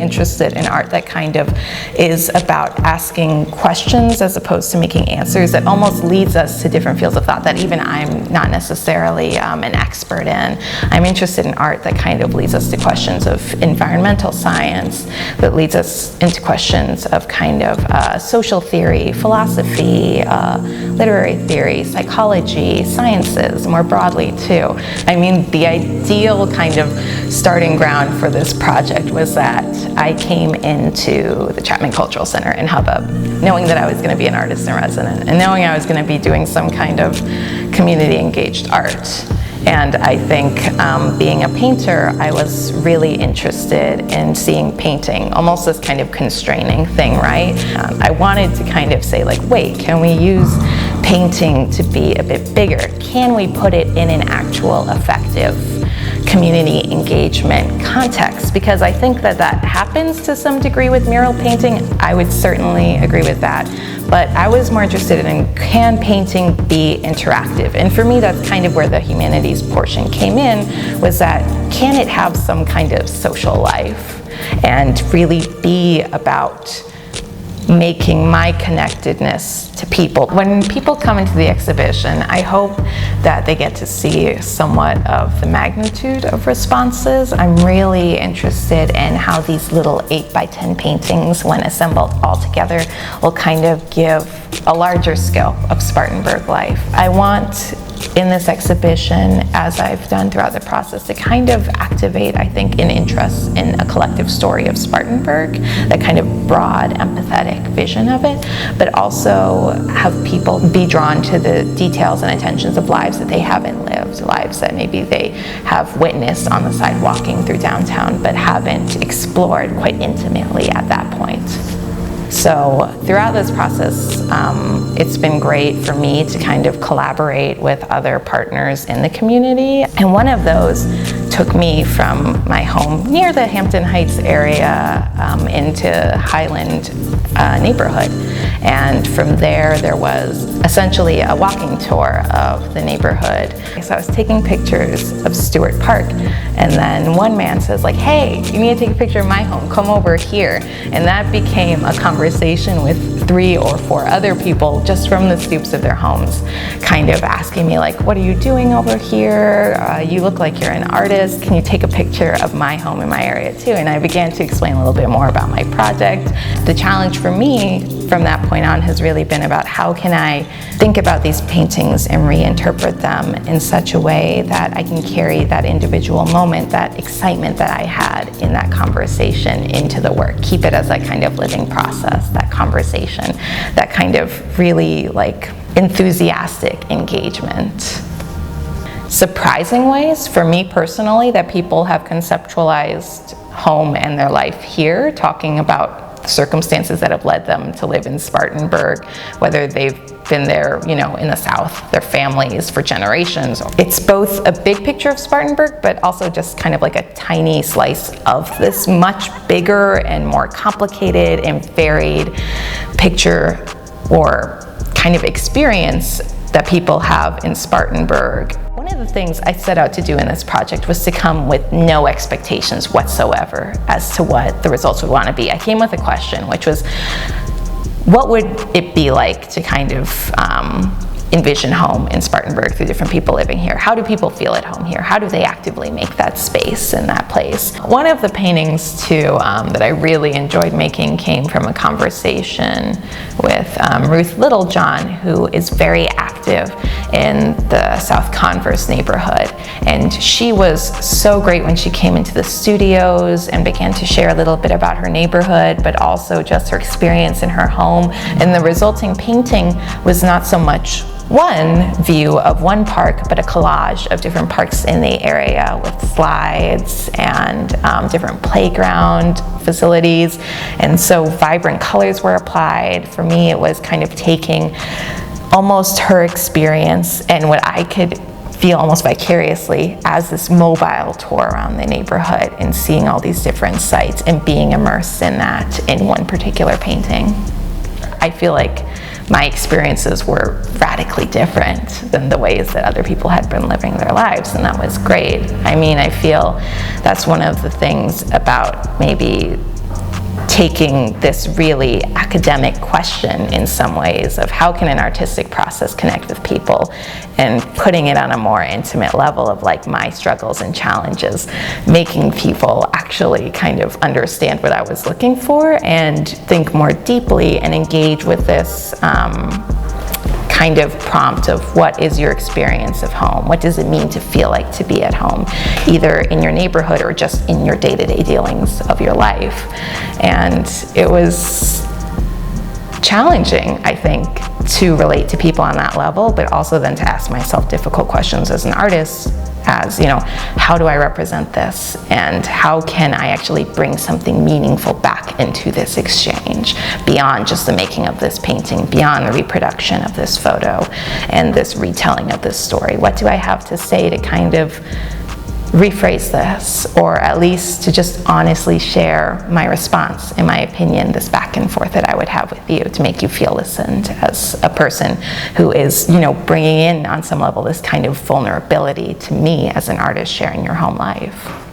interested in art that kind of is about asking questions as opposed to making answers, that almost leads us to different fields of thought that even I'm not necessarily an expert in. I'm interested in art that kind of leads us to questions of environmental science, that leads us into questions of kind of social theory, philosophy, literary theory, psychology, sciences more broadly too. I mean, the ideal kind of starting ground for this project was that I came into the Chapman Cultural Center in HUB-BUB knowing that I was going to be an artist in residence and knowing I was going to be doing some kind of community engaged art. And I think being a painter, I was really interested in seeing painting, almost this kind of constraining thing, right? I wanted to kind of say like, wait, can we use painting to be a bit bigger? Can we put it in an actual effective community engagement context? Because I think that that happens to some degree with mural painting. I would certainly agree with that. But I was more interested in, can painting be interactive? And for me, that's kind of where the humanities portion came in, was that can it have some kind of social life and really be about making my connectedness to people. When people come into the exhibition, I hope that they get to see somewhat of the magnitude of responses. I'm really interested in how these little 8x10 paintings, when assembled all together, will kind of give a larger scope of Spartanburg life. I want in this exhibition, as I've done throughout the process, to kind of activate, I think, an interest in a collective story of Spartanburg, that kind of broad, empathetic vision of it, but also have people be drawn to the details and intentions of lives that they haven't lived, lives that maybe they have witnessed on the side walking through downtown, but haven't explored quite intimately at that point. So throughout this process, it's been great for me to kind of collaborate with other partners in the community. And one of those took me from my home near the Hampton Heights area into Highland neighborhood. And from there was essentially a walking tour of the neighborhood. So I was taking pictures of Stewart Park, and then one man says like, hey, you need to take a picture of my home, come over here. And that became a conversation with 3 or 4 other people just from the stoops of their homes, kind of asking me like, what are you doing over here? You look like you're an artist. Can you take a picture of my home in my area too? And I began to explain a little bit more about my project. The challenge for me from that point on has really been about how can I think about these paintings and reinterpret them in such a way that I can carry that individual moment, that excitement that I had in that conversation into the work. Keep it as a kind of living process, that conversation, that kind of really like enthusiastic engagement. Surprising ways for me personally that people have conceptualized home and their life here, talking about circumstances that have led them to live in Spartanburg, whether they've been there, you know, in the South, their families for generations. It's both a big picture of Spartanburg, but also just kind of like a tiny slice of this much bigger and more complicated and varied picture or kind of experience that people have in Spartanburg. One of the things I set out to do in this project was to come with no expectations whatsoever as to what the results would want to be. I came with a question, which was, what would it be like to kind of envision home in Spartanburg through different people living here? How do people feel at home here? How do they actively make that space in that place? One of the paintings too that I really enjoyed making came from a conversation with Ruth Littlejohn, who is very active in the South Converse neighborhood. And she was so great when she came into the studios and began to share a little bit about her neighborhood, but also just her experience in her home. And the resulting painting was not so much one view of one park, but a collage of different parks in the area with slides and different playground facilities. And so vibrant colors were applied. For me, it was kind of taking almost her experience and what I could feel almost vicariously as this mobile tour around the neighborhood and seeing all these different sites and being immersed in that in one particular painting. I feel like my experiences were radically different than the ways that other people had been living their lives, and that was great. I mean, I feel that's one of the things about maybe taking this really academic question in some ways of how can an artistic process connect with people, and putting it on a more intimate level of like my struggles and challenges, making people actually kind of understand what I was looking for and think more deeply and engage with this kind of prompt of what is your experience of home? What does it mean to feel like to be at home, either in your neighborhood or just in your day-to-day dealings of your life? And it was challenging, I think, to relate to people on that level, but also then to ask myself difficult questions as an artist, as, you know, how do I represent this, and how can I actually bring something meaningful back into this exchange beyond just the making of this painting, beyond the reproduction of this photo and this retelling of this story? What do I have to say to kind of rephrase this, or at least to just honestly share my response, in my opinion, this back and forth that I would have with you to make you feel listened as a person who is, you know, bringing in on some level this kind of vulnerability to me as an artist sharing your home life.